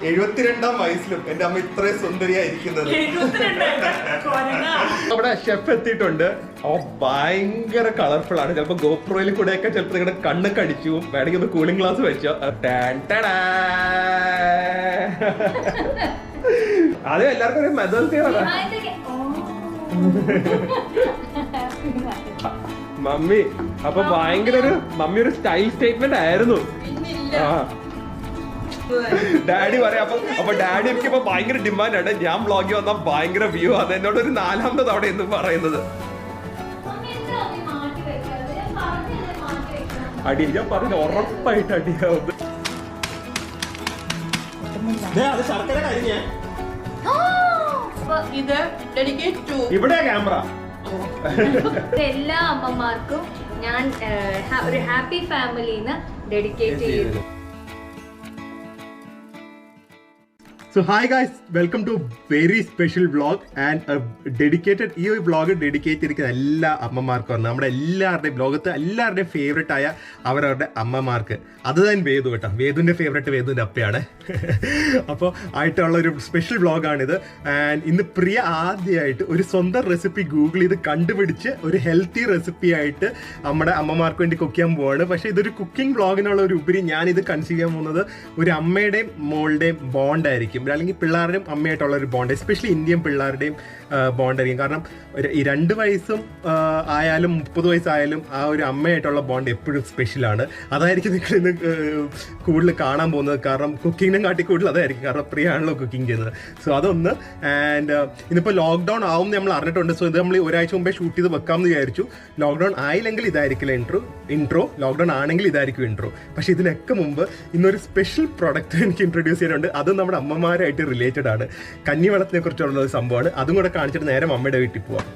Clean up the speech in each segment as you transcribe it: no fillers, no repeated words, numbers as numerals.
72-ാം വയസ്സിലും എന്റെ അമ്മ ഇത്രയും സുന്ദരിയായിരിക്കുന്നത്. നമ്മുടെ ഷെഫ് എത്തിയിട്ടുണ്ട്. ഭയങ്കര കളർഫുൾ ആണ്. ചിലപ്പോ ഗോപ്രോയിൽ കൂടെ ഒക്കെ ചിലപ്പോൾ നിങ്ങളുടെ കണ്ണൊക്കെ അടിച്ചു. വേണമെങ്കിൽ ഒന്ന് കൂളിംഗ് ഗ്ലാസ് വെച്ചോ. അതെ, എല്ലാവർക്കും ഒരു മെതൽ തീരാ. മമ്മി അപ്പൊ ഭയങ്കര മമ്മി ഒരു സ്റ്റൈൽ സ്റ്റേറ്റ്മെന്റ് ആയിരുന്നു. ഡാഡി പറയാം. അപ്പൊ ഡാഡി എനിക്ക് ഇപ്പൊ ഭയങ്കര ഡിമാൻഡാണ്. ഞാൻ വ്ളോഗിൽ വന്നാൽ ഭയങ്കര വ്യൂ. അത് എന്നോട് ഒരു 4ാമത്തെ തവണ എന്നും പറയുന്നത്. അടി ഞാൻ പറഞ്ഞു, ഉറപ്പായിട്ട് അടിയാവും. ശർക്കര കഴിഞ്ഞ ഇവിടെ ക്യാമറ. എല്ലാ അമ്മമാർക്കും ഞാൻ ഒരു ഹാപ്പി ഫാമിലിന്ന് ഡെഡിക്കേറ്റ് ചെയ്യുന്നു. So hi guys, welcome to very special vlog and dedicated. ഈ ഒരു വ്ളോഗ് ഡെഡിക്കേറ്റ് ചെയ്തിരിക്കുന്ന എല്ലാ അമ്മമാർക്കും, നമ്മുടെ എല്ലാവരുടെയും ലോകത്ത് എല്ലാവരുടെയും ഫേവറേറ്റ് ആയ അവരവരുടെ അമ്മമാർക്ക്. അത് തന്നെ വേദു കേട്ടോ. വേദുവിൻ്റെ ഫേവറേറ്റ് വേദുവിൻ്റെ അപ്പയാണ്. അപ്പോൾ ആയിട്ടുള്ള ഒരു സ്പെഷ്യൽ വ്ളോഗാണിത്. ആൻഡ് ഇന്ന് പ്രിയ ആദ്യമായിട്ട് ഒരു സ്വന്തം റെസിപ്പി ഗൂഗിൾ ചെയ്ത് കണ്ടുപിടിച്ച് ഒരു ഹെൽത്തി റെസിപ്പി ആയിട്ട് നമ്മുടെ അമ്മമാർക്ക് വേണ്ടി കുക്ക് ചെയ്യാൻ പോവാണ്. പക്ഷേ ഇതൊരു കുക്കിംഗ് വ്ളോഗിനുള്ള ഒരു ഉപരി ഞാനിത് കൺസീവ് ചെയ്യാൻ പോകുന്നത് ഒരു അമ്മയുടെയും മോളുടെയും ബോണ്ടായിരിക്കും, അല്ലെങ്കിൽ പിള്ളേരുടെയും അമ്മയായിട്ടുള്ള ഒരു ബോണ്ട്, എസ്പെഷ്യലി ഇന്ത്യൻ പിള്ളേരുടെയും ബോണ്ടായിരിക്കും. കാരണം ഈ 2 വയസ്സും ആയാലും 30 വയസ്സായാലും ആ ഒരു അമ്മയായിട്ടുള്ള ബോണ്ട് എപ്പോഴും സ്പെഷ്യലാണ്. അതായിരിക്കും നിങ്ങൾ ഇന്ന് കൂടുതൽ കാണാൻ പോകുന്നത്. കാരണം കുക്കിങ്ങിനും കാട്ടി കൂടുതൽ അതായിരിക്കും. കാരണം പ്രിയ ആണല്ലോ കുക്കിംഗ് ചെയ്യുന്നത്. സോ അതൊന്ന്. ആൻഡ് ഇന്നിപ്പോൾ ലോക്ക്ഡൗൺ ആവും നമ്മൾ അറിഞ്ഞിട്ടുണ്ട്. സോ ഇത് നമ്മൾ ഒരാഴ്ച മുമ്പേ ഷൂട്ട് ചെയ്ത് വെക്കാമെന്ന് വിചാരിച്ചു. ലോക്ക്ഡൗൺ ആയില്ലെങ്കിൽ ഇതായിരിക്കില്ല ഇൻട്രോ, ലോക്ക്ഡൗൺ ആണെങ്കിൽ ഇതായിരിക്കും ഇൻട്രോ. പക്ഷേ ഇതിനൊക്കെ മുമ്പ് ഇന്നൊരു സ്പെഷ്യൽ പ്രൊഡക്റ്റ് എനിക്ക് ഇൻട്രൊഡ്യൂസ് ചെയ്യാനുണ്ട്. അത് നമ്മുടെ അമ്മമാരായിട്ട് റിലേറ്റഡ് ആണ്. കഞ്ഞിവെള്ളത്തിനെ കുറിച്ചുള്ള ഒരു സംഭവമാണ്. അതും കൂടെ കാണിച്ചിട്ട് നേരെ അമ്മയുടെ വീട്ടിൽ പോവാം.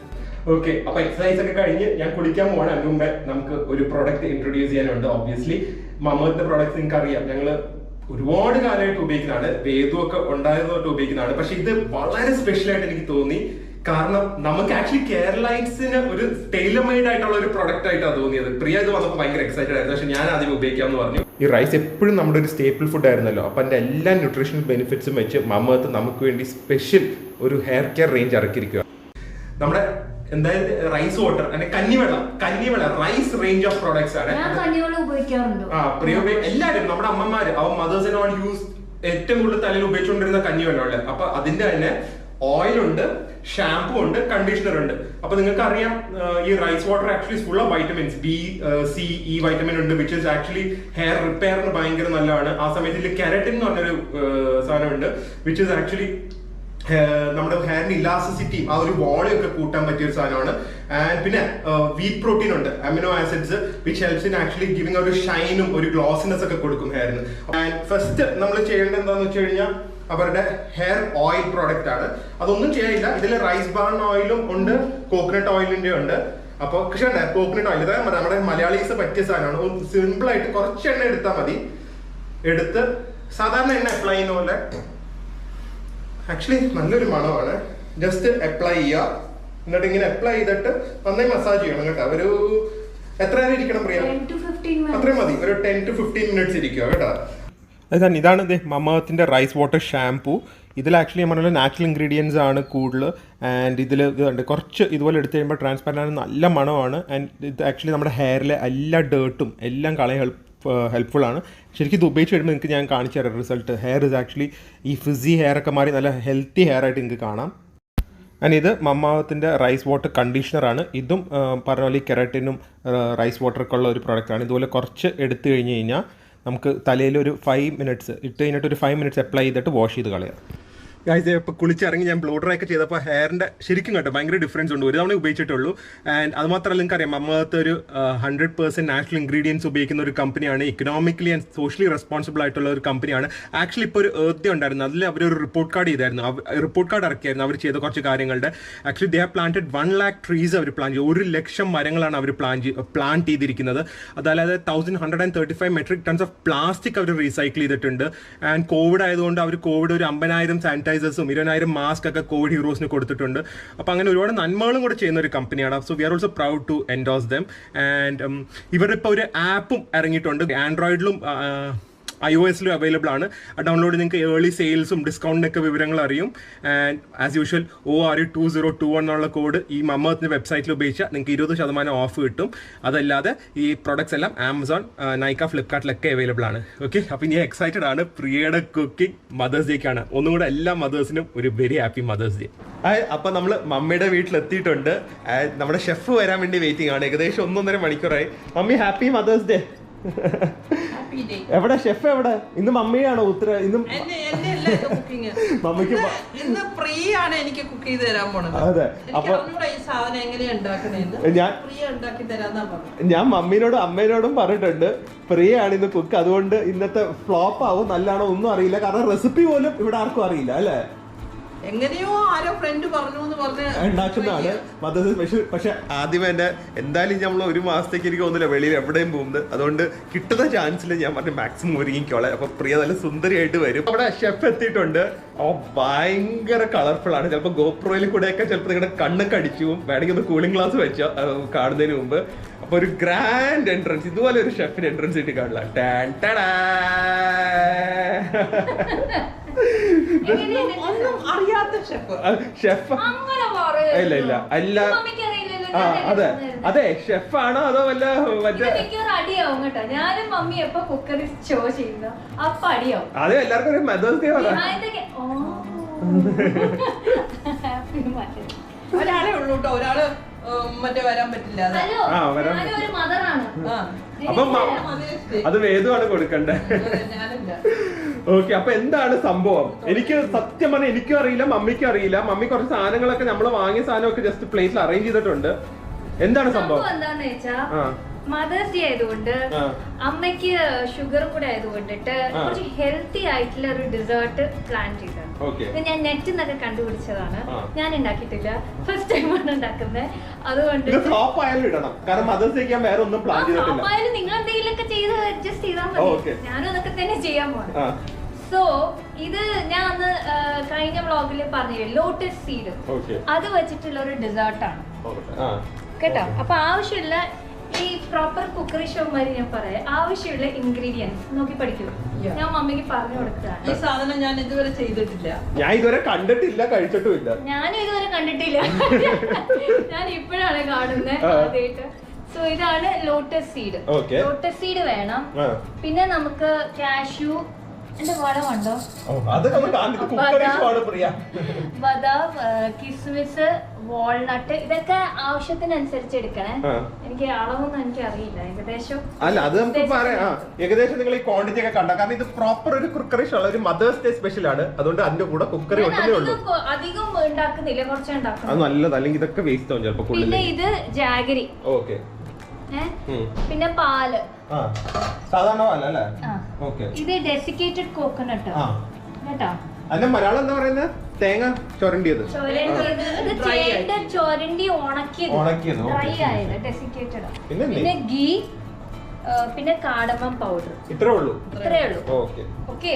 ഓക്കെ, അപ്പൊ എക്സസൈസ് ഒക്കെ കഴിഞ്ഞ് ഞാൻ കുളിക്കാൻ പോവാണ്. അതിന് മുമ്പേ നമുക്ക് ഒരു പ്രൊഡക്റ്റ് ഇൻട്രൊഡ്യൂസ് ചെയ്യാനുണ്ട്. ഒബ്വിയസ്ലി മമ്മയുടെ പ്രൊഡക്ട്സ് നിങ്ങൾക്ക് അറിയാം, ഞങ്ങൾ ഒരുപാട് കാലമായിട്ട് ഉപയോഗിക്കുന്നതാണ്. വേദു ഒക്കെ ഉണ്ടായതൊട്ട് ഉപയോഗിക്കുന്നതാണ്. പക്ഷെ ഇത് വളരെ സ്പെഷ്യൽ ആയിട്ട് എനിക്ക് തോന്നി. കാരണം നമുക്ക് ആക്ച്വലി കേരളൈറ്റ്സിന് ഒരു ടൈലർ മെയ്ഡ് ആയിട്ടുള്ള ഒരു പ്രൊഡക്റ്റ് ആയിട്ടാണ് തോന്നിയത്. പ്രിയ ഇത് വന്നപ്പോൾ ഭയങ്കര എക്സൈറ്റഡ് ആയിരുന്നു. പക്ഷെ ഞാൻ ആദ്യം ഉപയോഗിക്കാമെന്ന് പറഞ്ഞു. ഈ റൈസ് എപ്പോഴും നമ്മുടെ ഒരു സ്റ്റേപ്പിൾ ഫുഡ് ആയിരുന്നല്ലോ. അപ്പം അതിൻ്റെ എല്ലാ ന്യൂട്രീഷണൽ ബെനിഫിറ്റ്സും വെച്ച് മമ്മത്ത് നമുക്ക് വേണ്ടി സ്പെഷ്യൽ ഒരു ഹെയർ കെയർ റേഞ്ച് ഇറക്കിയിരിക്കുക. നമ്മുടെ എന്തായാലും റൈസ് വാട്ടർ അല്ലെങ്കിൽ കഞ്ഞിവെള്ളം റൈസ് റേഞ്ച് ഓഫ് പ്രോഡക്ട്സ് ആണ്. എല്ലാവരും നമ്മുടെ അമ്മമാര് അവർ മദേഴ്സ് ആൻഡ് ഓൾ യൂസ് ഏറ്റവും കൂടുതൽ തലയിൽ ഉപയോഗിച്ചുകൊണ്ടിരുന്ന കഞ്ഞിവെള്ളമല്ലേ. അപ്പൊ അതിന്റെ തന്നെ ഓയിൽ ഉണ്ട്, ഷാംപൂ ഉണ്ട്, കണ്ടീഷണർ ഉണ്ട്. അപ്പൊ നിങ്ങൾക്ക് അറിയാം ഈ rice water actually full of vitamins B, C, E vitamin ഉണ്ട്, വിച്ച് ഇസ് ആക്ച്വലി ഹെയർ റിപ്പയറിന് ഭയങ്കര നല്ലതാണ്. ആ സമയത്ത് ഇതിൽ കെരറ്റിൻ എന്ന് പറഞ്ഞൊരു സാധനമുണ്ട്, വിച്ച് ഇസ് ആക്ച്വലി നമ്മുടെ ഹെയറിന് ഇലാസ്റ്റിസിറ്റി ആ ഒരു വോളിയം ഒക്കെ കൂട്ടാൻ പറ്റിയ ഒരു സാധനമാണ്. ആൻഡ് പിന്നെ വീറ്റ് പ്രോട്ടീൻ ഉണ്ട്, amino acids, which helps in actually giving ഒരു ഷൈനും ഒരു ഗ്ലോസിനെസ് ഒക്കെ കൊടുക്കും ഹെയറിന്. ആൻഡ് ഫസ്റ്റ് നമ്മൾ ചെയ്യേണ്ടത് എന്താണെന്ന് വെച്ച് കഴിഞ്ഞാൽ അവരുടെ ഹെയർ ഓയിൽ പ്രോഡക്റ്റ് ആണ്. അതൊന്നും ചെയ്യാനില്ല. ഇതിൽ റൈസ് ബാൺ ഓയിലും ഉണ്ട്, കോക്കനട്ട് ഓയിലിന്റെ ഉണ്ട്. അപ്പോൾ പക്ഷേ കോക്കനട്ട് ഓയിൽ അതായത് നമ്മുടെ മലയാളീസ് പറ്റിയ സാധനമാണ്. സിമ്പിൾ ആയിട്ട് കുറച്ച് എണ്ണ എടുത്താൽ മതി. എടുത്ത് സാധാരണ എണ്ണ അപ്ലൈ ചെയ്യുന്ന പോലെ ആക്ച്വലി നല്ലൊരു മണമാണ്. ജസ്റ്റ് അപ്ലൈ ചെയ്യുക. എന്നിട്ട് ഇങ്ങനെ അപ്ലൈ ചെയ്തിട്ട് നന്നായി മസാജ് ചെയ്യണം കേട്ടോ. ഒരു എത്ര നേരം ഇരിക്കണം പ്രിയ? അത്രയും മതി, ഒരു 10 to 15 മിനിറ്റ്സ് ഇരിക്കുക കേട്ടോ. അതാണ് ഇതാണ് മമ്മത്തിന്റെ റൈസ് വാട്ടർ ഷാംപൂ. ഇതിൽ ആക്ച്വലി ഞാൻ പറഞ്ഞ നാച്ചുറൽ ഇൻഗ്രീഡിയൻസ് ആണ് കൂടുതൽ. ആൻഡ് ഇതിൽ ഇതുണ്ട് കുറച്ച് ഇതുപോലെ എടുത്തു കഴിയുമ്പോൾ ട്രാൻസ്പെറൻ്റ് ആണ്, നല്ല മണമാണ്. ആൻഡ് ഇത് ആക്ച്വലി നമ്മുടെ ഹെയറിലെ എല്ലാ ഡേർട്ടും എല്ലാം കളയാൻ ഹെൽപ്ഫുൾ ആണ്. ശരിക്കും ഇത് ഉപയോഗിച്ച് കഴിയുമ്പോൾ നിങ്ങൾക്ക് ഞാൻ കാണിച്ചു തരാം റിസൾട്ട്. ഹെയർ ഇസ് ആക്ച്വലി ഈ ഫ്രിസി ഹെയർ ഒക്കെ മാറി നല്ല ഹെൽത്തി ഹെയർ ആയിട്ട് നിങ്ങൾക്ക് കാണാം. ആൻഡ് ഇത് മമ്മാവത്തിൻ്റെ റൈസ് വാട്ടർ കണ്ടീഷണറാണ്. ഇതും പറഞ്ഞ പോലെ കെരാറ്റിനും റൈസ് വാട്ടറൊക്കെ ഉള്ള ഒരു പ്രോഡക്റ്റാണ്. ഇതുപോലെ കുറച്ച് എടുത്തു കഴിഞ്ഞ് കഴിഞ്ഞാൽ നമുക്ക് തലയിൽ ഒരു 5 മിനിറ്റ്സ് ഇട്ട് കഴിഞ്ഞിട്ട് ഒരു 5 മിനിറ്റ്സ് അപ്ലൈ ചെയ്തിട്ട് വാഷ് ചെയ്ത് കളയാം. ഗൈസ് ഇപ്പോൾ കുളിച്ചിറങ്ങി ഞാൻ ബ്ലൂ ഡ്രൈ ഒക്കെ ചെയ്തപ്പോൾ ഹെയറിൻ്റെ ശരിക്കും കേട്ടോ ഭയങ്കര ഡിഫറൻസ് ഉണ്ട്. ഒരു തവണ ഉപയോഗിച്ചിട്ടുള്ളൂ. ആൻഡ് അത് മാത്രമല്ല നിങ്ങൾക്കറിയാം മമ്മത്ത് ഒരു 100% നാച്ചുറൽ ഇൻഗ്രീഡിയൻസ് ഉപയോഗിക്കുന്ന ഒരു കമ്പനിയാണ്. ഇക്കണോമിക്കലി ആൻഡ് സോഷ്യലി റെസ്പോൺസിബിൾ ആയിട്ടുള്ള ഒരു കമ്പനിയാണ്. ആക്ച്വലി ഇപ്പോൾ ഒരു എർത്ത് ഡേ ഉണ്ടായിരുന്നു, അതിൽ അവരൊരു റിപ്പോർട്ട് കാർഡ് ചെയ്തായിരുന്നു. റിപ്പോർട്ട് കാർഡ് ഇറക്കിയായിരുന്നു അവർ ചെയ്ത കുറച്ച് കാര്യങ്ങളുടെ. Actually they have planted 1 lakh trees അവർ പ്ലാൻ ചെയ്തു. 1 ലക്ഷം മരങ്ങളാണ് അവർ പ്ലാൻ ചെയ്തിരിക്കുന്നത്. അതല്ലാതെ 1135 മെട്രിക് ടൺസ് ഓഫ് പ്ലാസ്റ്റിക് അവർ റീസൈക്കിൾ ചെയ്തിട്ടുണ്ട്. ആൻഡ് കോവിഡ് ആയതുകൊണ്ട് അവർ കോവിഡ് ഒരു 50,000 സാനിറ്റൈസേഴ്സും 20,000 മാസ്ക് ഒക്കെ കോവിഡ് ഹീറോസിന് കൊടുത്തിട്ടുണ്ട്. അപ്പോൾ അങ്ങനെ ഒരുപാട് നന്മകളും കൂടെ ചെയ്യുന്ന ഒരു കമ്പനിയാണ്. So we are also proud to endorse them. And ഇവരിപ്പോൾ ഒരു ആപ്പും ഇറങ്ങിയിട്ടുണ്ട്. ആൻഡ്രോയിഡിലും iOS-ലും അവൈലബിൾ ആണ്. ആ ഡൗൺലോഡ് നിങ്ങൾക്ക് ഏർലി സെയിൽസും ഡിസ്കൗണ്ടിനൊക്കെ വിവരങ്ങൾ അറിയും. ആൻഡ് ആസ് യൂഷ്വൽ ORE2021 എന്നുള്ള കോഡ് ഈ മമ്മത്തിന്റെ വെബ്സൈറ്റിൽ ഉപയോഗിച്ചാൽ നിങ്ങൾക്ക് 20% ഓഫ് കിട്ടും. അതല്ലാതെ ഈ പ്രോഡക്ട്സ് എല്ലാം ആമസോൺ, നൈക്ക, ഫ്ലിപ്കാർട്ടിലൊക്കെ അവൈലബിൾ ആണ്. ഓക്കെ, അപ്പോൾ ഞാൻ എക്സൈറ്റഡ് ആണ് പ്രിയയുടെ കുക്കിംഗ് മദേഴ്സ് ഡേക്കാണ്. ഒന്നും കൂടെ എല്ലാ മദേഴ്സിനും ഒരു വെരി ഹാപ്പി മദേഴ്സ് ഡേ. അപ്പൊ നമ്മൾ മമ്മിയുടെ വീട്ടിലെത്തിയിട്ടുണ്ട്. നമ്മുടെ ഷെഫ് വരാൻ വേണ്ടി വെയിറ്റിംഗ് ആണ്. ഏകദേശം 1.5 മണിക്കൂറായി. Mummy happy mother's day. എവിടെ ഷെഫ് എവിടെ? ഇന്ന് മമ്മിയാണോ ഉത്തര? ഇന്നും മമ്മിക്ക് ഇന്ന് ഫ്രീ ആണ് എനിക്ക് കുക്ക് ചെയ്ത് തരാൻ പോണത്. അതെ, അപ്പൊ ഈ സാധനം എങ്ങനെയാ ഉണ്ടാക്കണേന്ന് ഫ്രീ ഉണ്ടാക്കി തരാന്നാ പറഞ്ഞു. ഞാൻ മമ്മീനോടും അമ്മേനോടും പറഞ്ഞിട്ടുണ്ട് പ്രിയ ആണ് ഇന്ന് കുക്ക്. അതുകൊണ്ട് ഇന്നത്തെ ഫ്ലോപ്പ് ആവും നല്ലാണോ ഒന്നും അറിയില്ല. കാരണം റെസിപ്പി പോലും ഇവിടെ ആർക്കും അറിയില്ല അല്ലേ? എങ്ങനെയോ ആരോ ഫ്രണ്ട് പറഞ്ഞു എന്ന് പറഞ്ഞ് ഉണ്ടാക്കുന്നതാണ് മദേഴ്സ് സ്പെഷ്യൽ. പക്ഷെ ആദ്യമേ എന്റെ എന്തായാലും നമ്മൾ 1 മാസത്തേക്ക് എനിക്ക് തോന്നില്ല വെളിയിൽ എവിടെയും പോകുന്നത്. അതുകൊണ്ട് കിട്ടുന്ന ചാൻസിൽ ഞാൻ പറഞ്ഞു മാക്സിമം ഒരുങ്ങിക്കോളെ. അപ്പൊ പ്രിയ നല്ല സുന്ദരിയായിട്ട് വരും. അവിടെ ഷെഫ് എത്തിയിട്ടുണ്ട്. ഭയങ്കര കളർഫുൾ ആണ്. ചിലപ്പോൾ ഗോപ്രോയിൽ കൂടെയൊക്കെ ചിലപ്പോൾ നിങ്ങളുടെ കണ്ണൊക്കെ അടിച്ചു. വേണമെങ്കിൽ ഒന്ന് കൂളിംഗ് ഗ്ലാസ് വെച്ചോ കാണുന്നതിന് മുമ്പ്. അപ്പൊ ഒരു ഗ്രാൻഡ് എൻട്രൻസ്, ഇതുപോലെ ഒരു ഷെഫിന് എൻട്രൻസ് കിട്ടി കാണില്ല. ഒന്നും അറിയാത്ത ഷെഫ് ഇല്ല ഇല്ല അല്ല. അതെ അതെ, ഷെഫാണോ അതോ വല്ല അടിയാവും കേട്ടോ. ഞാനും മമ്മി എപ്പോ കുക്കറി ഷോ ചെയ്യുന്നു അപ്പൊ അടിയാവും. അതെ, എല്ലാവർക്കും ഒരു മദേഴ്സ് ഡേ ഒരാളെ ഉള്ളൂ കേട്ടോ. ഒരാള് മറ്റേ വരാൻ പറ്റില്ല. ഒരു മദറാണ്. അപ്പം അത് വേദമാണ് കൊടുക്കണ്ടേ. ഓക്കെ, അപ്പൊ എന്താണ് സംഭവം? എനിക്ക് സത്യം പറഞ്ഞാൽ എനിക്കും അറിയില്ല, മമ്മിക്കും അറിയില്ല. മമ്മി കുറച്ച് സാധനങ്ങളൊക്കെ നമ്മൾ വാങ്ങിയ സാധനമൊക്കെ ജസ്റ്റ് പ്ലേറ്റിൽ അറേഞ്ച് ചെയ്തിട്ടുണ്ട്. എന്താണ് സംഭവം? എന്താന്ന് വെച്ചാ മദേഴ്സ് ഡേ ആയതുകൊണ്ട് അമ്മയ്ക്ക് ഷുഗർ കൂടെ ആയതുകൊണ്ടിട്ട് കുറച്ച് ഹെൽത്തി ആയിട്ടുള്ള ഒരു ഡെസേർട്ട് പ്ലാൻ ചെയ്തതാണ്. ഞാൻ നെറ്റിൽ നിന്നൊക്കെ കണ്ടുപിടിച്ചതാണ്. ഞാൻ ഉണ്ടാക്കിയിട്ടില്ല, ഫസ്റ്റ് ടൈമാണ് ഉണ്ടാക്കുന്നത്. അതുകൊണ്ട് നിങ്ങൾ എന്തെങ്കിലുമൊക്കെ ചെയ്ത് അഡ്ജസ്റ്റ് ചെയ്താൽ മതി. ഞാനും അതൊക്കെ തന്നെ ചെയ്യാൻ പോണം. സോ ഇത് ഞാൻ അന്ന് കഴിഞ്ഞ വ്ളോഗിൽ പറഞ്ഞില്ലേ, ലോട്ടസ് സീഡ്, അത് വെച്ചിട്ടുള്ള ഒരു ഡെസേർട്ടാണ് കേട്ടോ. അപ്പൊ ആവശ്യമില്ല ഈ പ്രോപ്പർ കുക്കറി ഷോ മാതിരി ഞാൻ പറയാം, ആവശ്യമുള്ള ഇൻഗ്രീഡിയൻസ് നോക്കി പഠിക്കൂ. ഞാൻ മമ്മിക്ക് പറഞ്ഞു കൊടുക്കുകയാണ്. ഈ സാധനം ഞാൻ ഇതുവരെ ചെയ്തിട്ടില്ല, ഞാൻ ഇതുവരെ കണ്ടിട്ടില്ല, കഴിച്ചിട്ടുമില്ല. ഞാനും ഇതുവരെ കണ്ടിട്ടില്ല, ഞാൻ ഇപ്പോഴാണ് കാണുന്നത് ആദ്യമായിട്ട്. സോ ഇതാണ് ലോട്ടസ് സീഡ്. ലോട്ടസ് സീഡ് വേണം. പിന്നെ നമുക്ക് കാഷ്യൂ, എന്റെ വളമുണ്ടോ, ബദാം, കിസ്മിസ്, വാൾനട്ട്, ഇതൊക്കെ ആവശ്യത്തിനനുസരിച്ച് എടുക്കണേ. എനിക്ക് അളവൊന്നും എനിക്ക് അറിയില്ല, ഏകദേശം അല്ല അത് നമുക്ക് പറയാം. ഏകദേശം നിങ്ങൾ ഈ ക്വാണ്ടിറ്റി ഒക്കെ കണ്ട, കാരണം ഇത് പ്രോപ്പർ ഒരു കുക്കറി ഷോ, ഒരു മദേഴ്സ് ഡേ സ്പെഷ്യൽ ആണ്. അതുകൊണ്ട് അതിന്റെ കൂടെ കുക്കറി അധികം ഉണ്ടാക്കുന്നില്ല, കുറച്ച് ഉണ്ടാക്കും. അത് നല്ലത്, അല്ലെങ്കിൽ ഇതൊക്കെ വേസ്റ്റ് ആവും ചിലപ്പോൾ. പിന്നെ ഇത് ജാഗരി, ഓക്കെ. പിന്നെ പാല്, സാധാരണ പാലല്ലേ? ഇത് ഡെസിക്കേറ്റഡ് കോക്കനട്ട് കേട്ടോ. അതിന്റെ മലയാളം എന്താ പറയുന്നത്? തേങ്ങ ചൊരണ്ടിയത്, ചൊരണ്ടി ഉണക്കിയത്, ഡ്രൈ ആയത്, ഡെസിക്കേറ്റഡ്. പിന്നെ ഗീ, പിന്നെ കാഡമം പൗഡർ. ഇത്രേ ഉള്ളൂ. ഓക്കെ.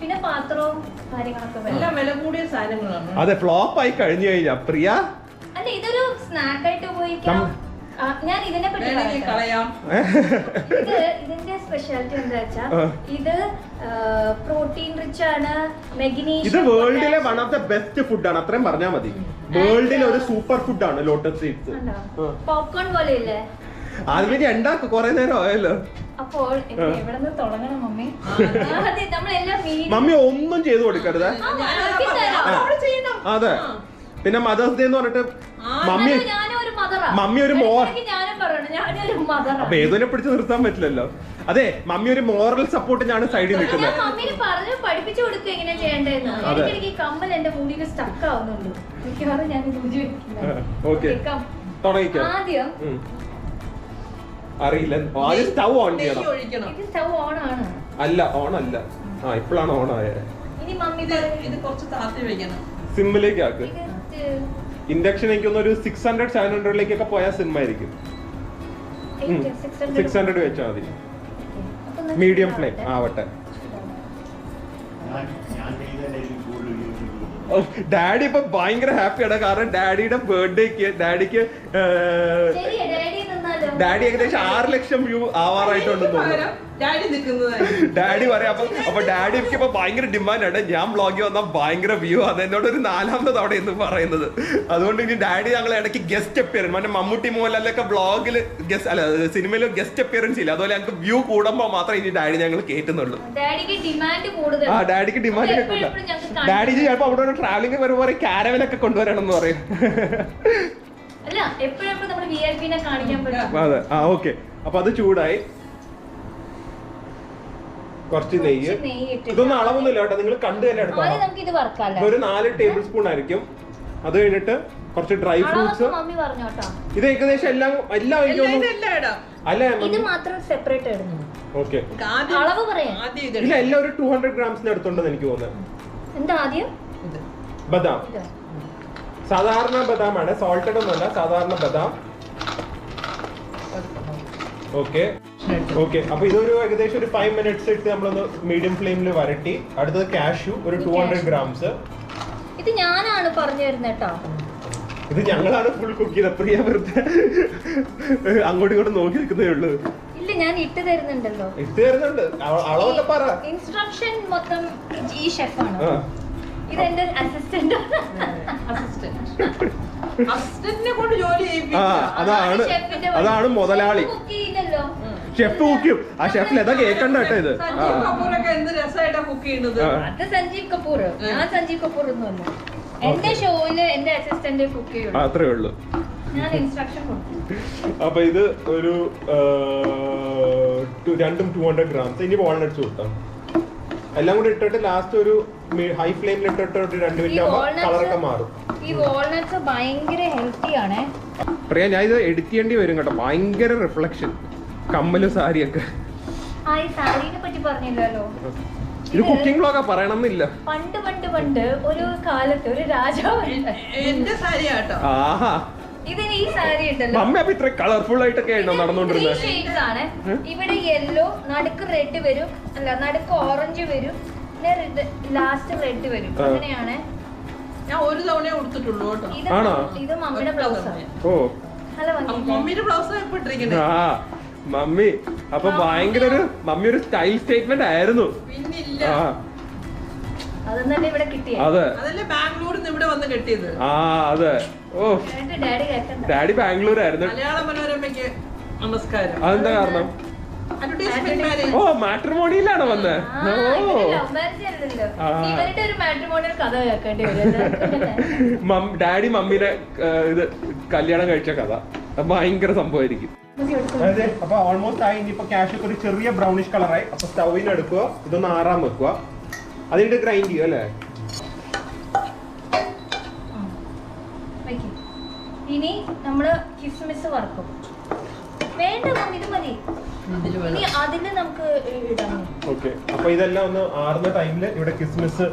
പിന്നെ പാത്രവും കാര്യങ്ങളൊക്കെ എല്ലാം വില കൂടിയ സാധനങ്ങളാണ്. അതെ, ഫ്ലോപ്പ് ആയി കഴിഞ്ഞു കഴിഞ്ഞാ പ്രിയ. അല്ല, ഇതൊരു സ്നാക്ക് ആയിട്ട് ഉപയോഗിക്കാം. ഞാൻ ഇതിനെ പറ്റി കളയാം. ഇതിന്റെ സ്പെഷ്യാലിറ്റി എന്താ വെച്ചാ, ഇത് പ്രോട്ടീൻ റിച്ച് ആണ്, മെഗ്നീഷ്യം. ഇത് വേൾഡിലെ one of the best food ആണ്, അത്രയും പറഞ്ഞാൽ മതി. വേൾഡിലെ ഒരു സൂപ്പർ ഫുഡ് ആണ് ലോട്ടസ് സീഡ്സ്. പോപ്കോൺ പോലെ ഇല്ലേ? ആദ്യം ഉണ്ടാക്കും, കുറെ നേരം ആയല്ലോ. അപ്പോൾ എവിടെ നിന്ന് തുടങ്ങണം മമ്മി? മമ്മി ഒന്നും ചെയ്തു കൊടുക്കരുത്. അതെ, പിന്നെ മദേഴ്സ് ഡേ എന്ന് പറഞ്ഞിട്ട് മമ്മി ഒരു വേദന പിടിച്ച് നിർത്താൻ പറ്റില്ലല്ലോ. അതെ, മമ്മി ഒരു മോറൽ സപ്പോർട്ട് ഞാൻ സൈഡിൽ നിൽക്കുന്നത്. പഠിപ്പിച്ചു കൊടുക്കുക എങ്ങനെ ചെയ്യേണ്ടതെന്ന്. എനിക്ക് കമ്മൽ എന്റെ മുടിയിൽ സ്റ്റക്ക് ആവുന്നുള്ളൂ, മിക്കവാറും ഞാൻ ആദ്യം അറിയില്ല. ആദ്യം സ്റ്റൗ ഓൺ ചെയ്യണം. ഇത് സ്റ്റൗ ഓൺ ആണ്? അല്ല, ഓൺ അല്ല. ഇപ്പോഴാണ് ഓൺ ആയത്. ഇനി മമ്മി ഇത് കുറച്ച് താത്തി വെക്കണം, സിമ്മിലേക്ക് ആക്ക്. ഇൻഡക്ഷൻ എനിക്കൊന്ന് ഒരു 600-700 പോയാൽ സിം ആയിരിക്കും. 600 വെച്ചാൽ മതി. മീഡിയം ഫ്ലെയിം ആവട്ടെ. ഡാഡി ഇപ്പൊ ഭയങ്കര ഹാപ്പിയാണ്, കാരണം ഡാഡിയുടെ ബർത്ത്ഡേക്ക് ഡാഡിക്ക് ഡാഡി ഏകദേശം 6 ലക്ഷം വ്യൂ ആവാറായിട്ടുണ്ടെന്ന് തോന്നുന്നു. ഡാഡി പറയാം. അപ്പൊ ഡാഡി എനിക്ക് ഇപ്പൊ ഭയങ്കര ഡിമാൻഡാണ്. ഞാൻ വ്ളോഗിൽ വന്നാൽ ഭയങ്കര വ്യൂ ആണ്. എന്നോട് ഒരു 4ാമത് തവണ എന്ന് പറയുന്നത്. അതുകൊണ്ട് ഇനി ഡാഡി ഞങ്ങൾ ഇടയ്ക്ക് ഗസ്റ്റ് അപ്പിയറൻസ്, മറ്റേ മമ്മൂട്ടി മോഹൻലാലൊക്കെ വ്ളോഗിൽ ഗസ്റ്റ് അല്ല സിനിമയിൽ ഗസ്റ്റ് അപ്പിയറൻസ് ഇല്ല. അതുപോലെ ഞങ്ങൾക്ക് വ്യൂ കൂടുമ്പോ മാത്രമേ ഇനി ഡാഡി ഞങ്ങൾ കേട്ടുന്നുള്ളൂ. ഡാഡിക്ക് ഡിമാൻഡ് കൂടുതൽ. ആ ഡാഡിക്ക് ഡിമാൻഡ് ഒക്കെ കൂടുതൽ. ഡാഡി ചിലപ്പോ അവിടെ ട്രാവലിംഗ് വരുമ്പോൾ കാരവനൊക്കെ കൊണ്ടുവരണം എന്ന് പറയും. അല്ല എപ്പോഴും നമ്മൾ വിഐപിനെ കാണിക്കാൻ പറ്റും. അതെ. ആ ഓക്കെ. അപ്പൊ അത് ചൂടായി. കുറച്ച് നെയ്യ്. ഇതൊന്നും അളവൊന്നുമില്ല കേട്ടോ, നിങ്ങൾ കണ്ടു തന്നെ എടുക്കാം. ഒരു 4 ടേബിൾ സ്പൂൺ ആയിരിക്കും. അത് കഴിഞ്ഞിട്ട് കുറച്ച് ഡ്രൈ ഫ്രൂട്ട്സ്. ഇത് ഏകദേശം എല്ലാം അല്ല ഇത് മാത്രം സെപ്പറേറ്റ് ഇടുന്നു. ഓക്കെ. അളവ് പറയാം. ഇല്ല എല്ലാം ഒരു 200 ഗ്രാംസിന് അടുത്തുണ്ടെന്ന് എനിക്ക് തോന്നുന്നത്. എന്താ ആദ്യം? ബദാം. സാധാരണ ബദാമാണ്, സോൾട്ടഡ് ഒന്നുമല്ല, സാധാരണ ബദാം. Okay okay. അപ്പൊ ഇതൊരു ഏകദേശം ഒരു 5 മിനിറ്റ്സ് ഇട്ട് നമ്മളൊന്ന് മീഡിയം ഫ്ലെയിമിൽ വരട്ടി. അടുത്തത് കാഷ്യൂ ഒരു 200 ഗ്രാംസ്. ഇത് ഞാനാണ് പറഞ്ഞു തരുന്നത് കേട്ടോ. ഇത് ഞങ്ങളാണ് ഫുൾ കുക്ക് ചെയ്തത്. പ്രിയ വെറുതെ അങ്ങോട്ടും ഇങ്ങോട്ടും നോക്കി നിൽക്കുന്നേ ഉള്ളൂ. ഇല്ല ഞാൻ ഇട്ട് തരുന്നുണ്ടല്ലോ. ഇട്ട് തരുന്നുണ്ട്. അളവൊക്കെ പറ. ഇൻസ്ട്രക്ഷൻ മൊത്തം ഈ ഷെഫാണ്. ഇത് എന്റെ അസിസ്റ്റന്റ്. അസിസ്റ്റന്റിനെ കൊണ്ട് ജോലി അതാണ് മുതലാളി. ഷെഫ് കുക്ക് ചെയ്യും. ആ ഷെഫിൽ ഏതാ കേക്കണ്ട കേട്ടോ ഇത്. സഞ്ജീവ് കപൂറൊക്കെ എന്ത് രസമായിട്ടാ കുക്ക് ചെയ്യുന്നത്. അത് സഞ്ജീവ് കപൂർ. ഞാൻ സഞ്ജീവ് കപൂർ ഒന്നുമല്ല. എന്റെ ഷോയില് എന്റെ അസിസ്റ്റന്റ് കുക്ക് ചെയ്യും. അത്രേ ഉള്ളൂ. ഞാൻ ഇൻസ്ട്രക്ഷൻ കൊടുത്തു. അപ്പൊ ഇത് ഒരു 200 ഗ്രാംസ്. ഇനി വാൾനട്ട്സ് കൊടുത്താം. എല്ലാം കൂടി ഇട്ടിട്ട് ലാസ്റ്റ് ഒരു ഹൈ ഫ്ലെയിമിൽ ഇട്ടിട്ട് 2 മിനിറ്റ് ആകുമ്പോൾ കളറൊക്കെ മാറും. ഈ വാൾനട്ട്സ് ഭയങ്കര ഹെൽത്തി ആണ്. പ്രിയ ഞാൻ ഇത് എഡിറ്റ് ചെയ്യേണ്ടി വരും കേട്ടോ. ഭയങ്കര റിഫ്ലക്ഷൻ, കമ്മലും സാരിയൊക്കെ. ആ ഈ സാരീനെ പറ്റി പറഞ്ഞില്ലല്ലോ. ഇത് കുക്കിംഗ് വ്ലോഗാ, പറയണമെന്നില്ല. പണ്ട് ഒരു കാലത്ത് ഒരു രാജാവ് എന്റെ സാരിയാട്ടോ. ആഹാ ഇതിന് ഈ സാരി ഉണ്ടല്ലോ. മമ്മി അപ്പൊ ഇത്ര കളർഫുൾ ആയിട്ടൊക്കെ ആണോ നടന്നുകൊണ്ടിരുന്നത്? ആണ്. ഇവിടെ യെല്ലോ, നടുക്ക് റെഡ് വരും, അല്ല നടുക്ക് ഓറഞ്ച് വരും, പിന്നെ ലാസ്റ്റ് റെഡ് വരും. അങ്ങനെയാണ്. ഞാൻ ഒരു തവണ കൊടുത്തിട്ടുള്ളൂ കേട്ടോ. ഇത് മമ്മിയുടെ ബ്ലൗസാണ്. ഓ ഹലോ മമ്മിയുടെ ബ്ലൗസ് ഇട്ടിരിക്കുന്നത്. ആ മമ്മി അപ്പൊ ഭയങ്കര മമ്മി ഒരു സ്റ്റൈൽ സ്റ്റേറ്റ്മെന്റ് ആയിരുന്നു. പിന്നില്ല. അതൊന്നല്ലേ ഇവിടെ കിട്ടിയത്. അതെ അതല്ലേ ബാംഗ്ലൂരിൽ നിന്ന് ഇവിടെ വന്ന് കിട്ടിയത്. ആ അതെ. ഓ ഡാഡി ബാംഗ്ലൂർ ആയിരുന്നു. മലയാള മനോരമയ്ക്ക് നമസ്കാരം. അതെന്താ കാരണം? ഓ മാട്രിമോണിയിലാണ് വന്നത്. ഡാഡി മമ്മീനെ ഇത് കല്യാണം കഴിച്ച കഥ ഭയങ്കര സംഭവമായിരിക്കും. അതെ. അപ്പൊ ഓൾമോസ്റ്റ് ആയി. ഇനിയിപ്പോ കാഷ്യൂ ഒരു ചെറിയ ബ്രൗണിഷ് കളറായി. അപ്പൊ സ്റ്റൗവിന് എടുക്കുക, ഇതൊന്ന് ആറാൻ വെക്കുക, അതിന്റെ ഗ്രൈൻഡ് ചെയ്യും അല്ലേ. ഇനി നമ്മള് കിസ്മിസ് വറക്കും. വേണ്ട ഇത് മതി. ഇനി അതിന് നമുക്ക് ഇടാം. ഓക്കെ. അപ്പൊ ഇതെല്ലാം ഒന്ന് ആറുന്ന ടൈമില് ഇവിടെ കിസ്മിസ്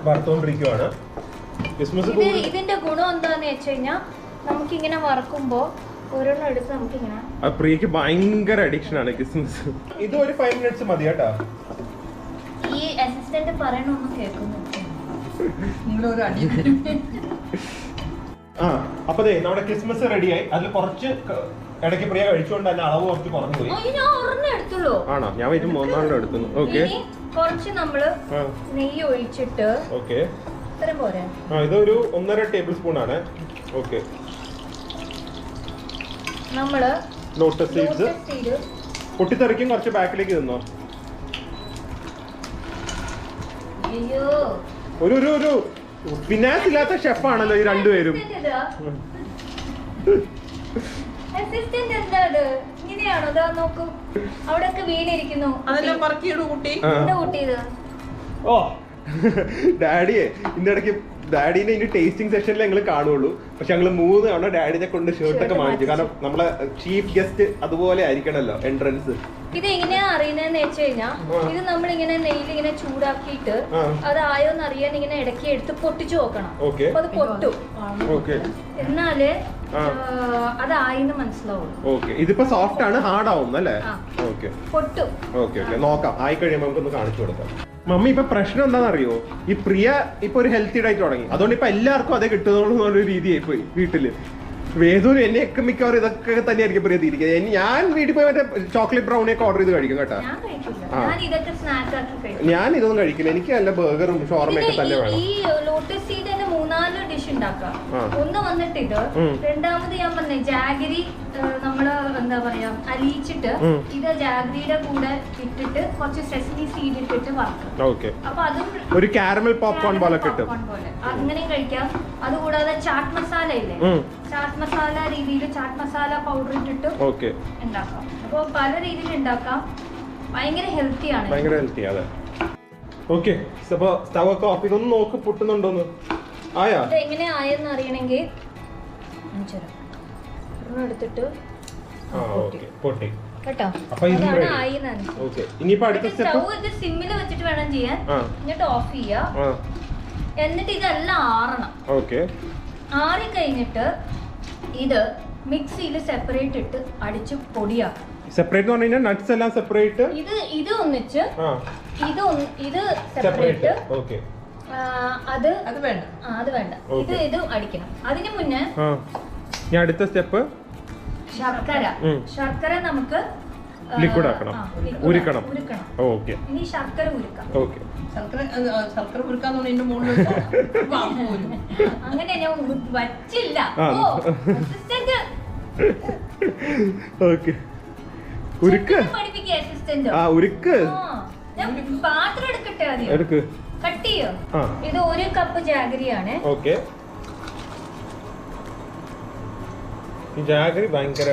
വറുത്തോണ്ടിരിക്കുവാണ്. കിസ്മിസ് ഇതിന്റെ ഗുണം എന്താന്ന് വെച്ച് കഴിഞ്ഞാൽ നമുക്കിങ്ങനെ വറക്കുമ്പോ ഓരോന്നും എടുത്ത് നമുക്കിങ്ങനെ. പ്രിയക്ക് ഭയങ്കര അഡിക്ഷൻ ആണ് കിസ്മിസ്. ഇത് ഒരു 5 മിനിറ്റ്സ് മതി കേട്ടോ. ഈ അസിസ്റ്റന്റ് പറയണൊന്നും കേൾക്കുന്നു. ആ അപ്പൊ നമ്മുടെ കിസ്മിസ് റെഡിയായി. അതിൽ കുറച്ച് ഇടയ്ക്ക് പ്രിയ കഴിച്ചുകൊണ്ട് അതിന്റെ അളവ് കുറച്ച് കുറഞ്ഞു പോയി. ആണോ? ഞാൻ ഇത് 3 എടുത്തു. ഓക്കെ. കുറച്ച് നമ്മള് നെയ്യ് ഒഴിച്ചിട്ട്. ഓക്കെ. ഇത്രയും പോരെ? ആ ഇതൊരു 1.5 ടേബിൾ സ്പൂൺ ആണ്. ഓക്കെ. നമ്മള് ലോട്ടസ് സീഡ്സ് പൊട്ടിത്തെറിക്കും. കുറച്ച് ബാക്കിലേക്ക് നിന്നോ. ഒരു ഫിനാൻസ് ഇല്ലാത്ത ഷെഫാണല്ലോ ഈ രണ്ടുപേരും. ഇങ്ങനെയാണോ? നോക്കൂ അവിടെയൊക്കെ വീണിരിക്കുന്നു. അതെല്ലാം പറക്കിയിടും കുട്ടി. ഓ ഡാഡിയെ ഇതിന്റെ ഇടയ്ക്ക് ഡാഡിനെ ഇനി ടേസ്റ്റിംഗ് സെഷനിൽ ഞങ്ങൾ കാണുള്ളൂ. പക്ഷെ ഞങ്ങൾ 3 തവണ ഡാഡിനെ കൊണ്ട് ഷർട്ടൊക്കെ വാങ്ങിച്ചു. കാരണം നമ്മളെ ചീഫ് ഗസ്റ്റ് അതുപോലെ ആയിരിക്കണല്ലോ എൻട്രൻസ്. ഇത് എങ്ങനെയാ അറിയുന്നതെന്ന് വെച്ച് കഴിഞ്ഞാൽ ഇത് നമ്മളിങ്ങനെ നെയ്യിൽ ഇങ്ങനെ ചൂടാക്കിയിട്ട് അതായോന്ന് അറിയാൻ ഇങ്ങനെ ഇടയ്ക്ക് എടുത്ത് പൊട്ടിച്ചു നോക്കണം. അത് പൊട്ടും. എന്നാല് അതായിന്ന് മനസ്സിലാവും. ഓക്കെ. ഇതിപ്പോ സോഫ്റ്റ് ആണ്, ഹാർഡ് ആവും അല്ലേ? ഓക്കെ. പൊട്ടും. Okay okay. നോക്കാം. ആയി കഴിയുമ്പോൾ നമുക്കൊന്ന് കാണിച്ചു കൊടുക്കാം. മമ്മി ഇപ്പൊ പ്രശ്നം എന്താണെന്നറിയോ? ഈ പ്രിയ ഇപ്പൊ ഒരു ഹെൽത്തി ഡയറ്റ് തുടങ്ങി. അതുകൊണ്ട് ഇപ്പൊ എല്ലാവർക്കും അതേ കിട്ടുന്നുള്ളൂ എന്നൊരു രീതിയായി പോയി വീട്ടില്. വേദൂര് എന്നെയൊക്കെ മിക്കവാറും ഇതൊക്കെ തന്നെയായിരിക്കും പ്രിയ തിരിക്കുന്നത്. ഞാൻ വീട്ടിൽ പോയി മറ്റേ ചോക്ലേറ്റ് ബ്രൗണി ഒക്കെ ഓർഡർ ചെയ്ത് കഴിക്കും കേട്ടോ. ഞാൻ ഇതൊന്നും കഴിക്കില്ല. എനിക്ക് നല്ല ബർഗറും ഷോർമയൊക്കെ തന്നെ വേണം. ഈ ലോട്ടസ് സീഡ് തന്നെ 3-4 ഡിഷ് ഉണ്ടാക്കാം. ഒന്ന് വന്നിട്ട് ഇത്, രണ്ടാമത് ഞാൻ പറഞ്ഞ ജാഗരി നമ്മള് എന്താ പറയാ അലിയിച്ചിട്ട് ഇത് ജാഗരിയുടെ കൂടെ ഇട്ടിട്ട് കുറച്ച് സെസമി സീഡ് ഇട്ടിട്ട് വറക്കാം. അപ്പൊ അതും ഒരു കാരമൽ പോപ്കോൺ പോലെ കിട്ടും. അങ്ങനെയും കഴിക്കാം. അതുകൂടാതെ ചാട്ട് മസാല ഇല്ലേ, ചാട്ട് മസാല രീതിയിൽ ചാട്ട് മസാല പൗഡർ ഇട്ടിട്ട് ഉണ്ടാക്കാം. അപ്പൊ പല രീതിയിൽ ഉണ്ടാക്കാം. ഭയങ്കര ഹെൽത്തിയാണ്. ഭയങ്കര ഹെൽത്തി. അതെ. ഓക്കെ, അപ്പൊ സ്റ്റവ് ഒക്കെ ഓഫ് ചെയ്തൊന്ന് നോക്ക് പൊട്ടുന്നുണ്ടോന്ന്. ആയാ എങ്ങനെ ആയെന്ന് അറിയണമെങ്കിൽ എടുത്തിട്ട് പൊട്ടി കേട്ടോ. സ്റ്റവ് ഇത് സിമ്മിൽ വെച്ചിട്ട് വേണം ചെയ്യാൻ. എന്നിട്ട് ഓഫ് ചെയ്യാ. എന്നിട്ട് ഇതെല്ലാം ആറണം. ആറി കഴിഞ്ഞിട്ട് ഇത് മിക്സിയിൽ സെപ്പറേറ്റ് ഇട്ട് അടിച്ച് പൊടിയാക്കാം. സെപ്പറേറ്റ് എന്ന് പറഞ്ഞാൽ നട്ട്സ് എല്ലാം സെപ്പറേറ്റ്, ഇത് ഒന്നിച്ച് ഇത് സെപ്പറേറ്റ്. അത് വേണ്ട, അത് വേണ്ട. ഇത് അടിക്കണം. അതിന് മുന്നേ അടുത്ത സ്റ്റെപ്പ് ശർക്കര നമുക്ക് ലിക്വിഡ് ആക്കണം, ഉരുക്കണം. ഓക്കെ, ഇനി ശർക്കര ഉരുക്കാം. ഓക്കെ, ശർക്കര ഉരുക്കാന്ന് പറഞ്ഞാൽ മുകളിൽ അങ്ങനെ ഞാൻ വച്ചില്ല. ഓക്കെ, ഉരുക്ക് ഉരുക്ക്. പാത്രം എടുക്കട്ടെ ആദ്യം. കട്ട് ചെയ്യോ. ഇത് 1 കപ്പ് ജാഗരിയാണ്. ഓക്കെ, ഈ ജാഗരി ഭയങ്കര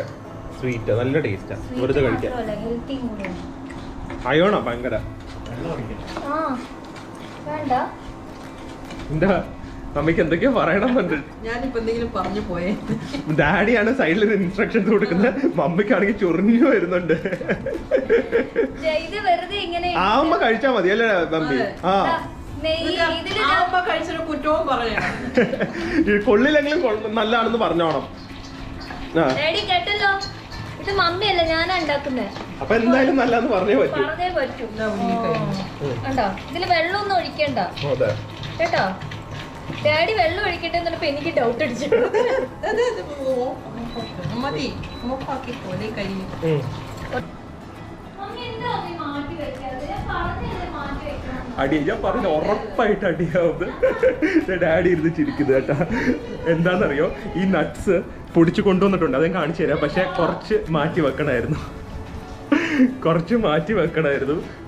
സ്വീറ്റ്, നല്ല ടേസ്റ്റാ. വെറുതെ കഴിക്കാൻ. അയോണോ ഭയങ്കര. എന്താ അമ്മയ്ക്ക് എന്തൊക്കെയോ പറയണമെന്നുണ്ട്. ഞാനിപ്പോ എന്തെങ്കിലും പറഞ്ഞു പോയേ. ഡാഡിയാണ് സൈഡിൽ ഇൻസ്ട്രക്ഷൻസ് കൊടുക്കുന്നത്. മമ്മിക്കാണെങ്കിൽ ചൊറിഞ്ഞു വരുന്നുണ്ട്. ആവുമ്പോ കഴിച്ചാ മതി അല്ലേ മമ്മി? കൊള്ളില്ലെങ്കിലും നല്ലതാണെന്ന് പറഞ്ഞോണം. ഇത് മമ്മിയല്ല, ഞാനാ ഉണ്ടാക്കുന്നത്. അപ്പൊ എന്തായാലും നല്ലതെന്ന് പറഞ്ഞേ പറ്റൂ. കണ്ടോ, ഇതില് വെള്ളമൊന്നും ഒഴിക്കണ്ട കേട്ടോ. ഡാഡി വെള്ളം ഒഴിക്കട്ടെ എന്നപ്പോ എനിക്ക് ഡൗട്ട് അടിച്ചു. അടി ഞാൻ പറഞ്ഞ ഉറപ്പായിട്ട് അടിയാവുന്നത്. ഡാഡി ഇരുന്ന് ചിരിക്കുന്നത് കേട്ടാ. എന്താണെന്നറിയോ, ഈ നട്ട്സ് പൊടിച്ചു കൊണ്ടുവന്നിട്ടുണ്ട്, അത് ഞാൻ കാണിച്ചു തരാം. പക്ഷെ കുറച്ച് മാറ്റി വെക്കണമായിരുന്നു,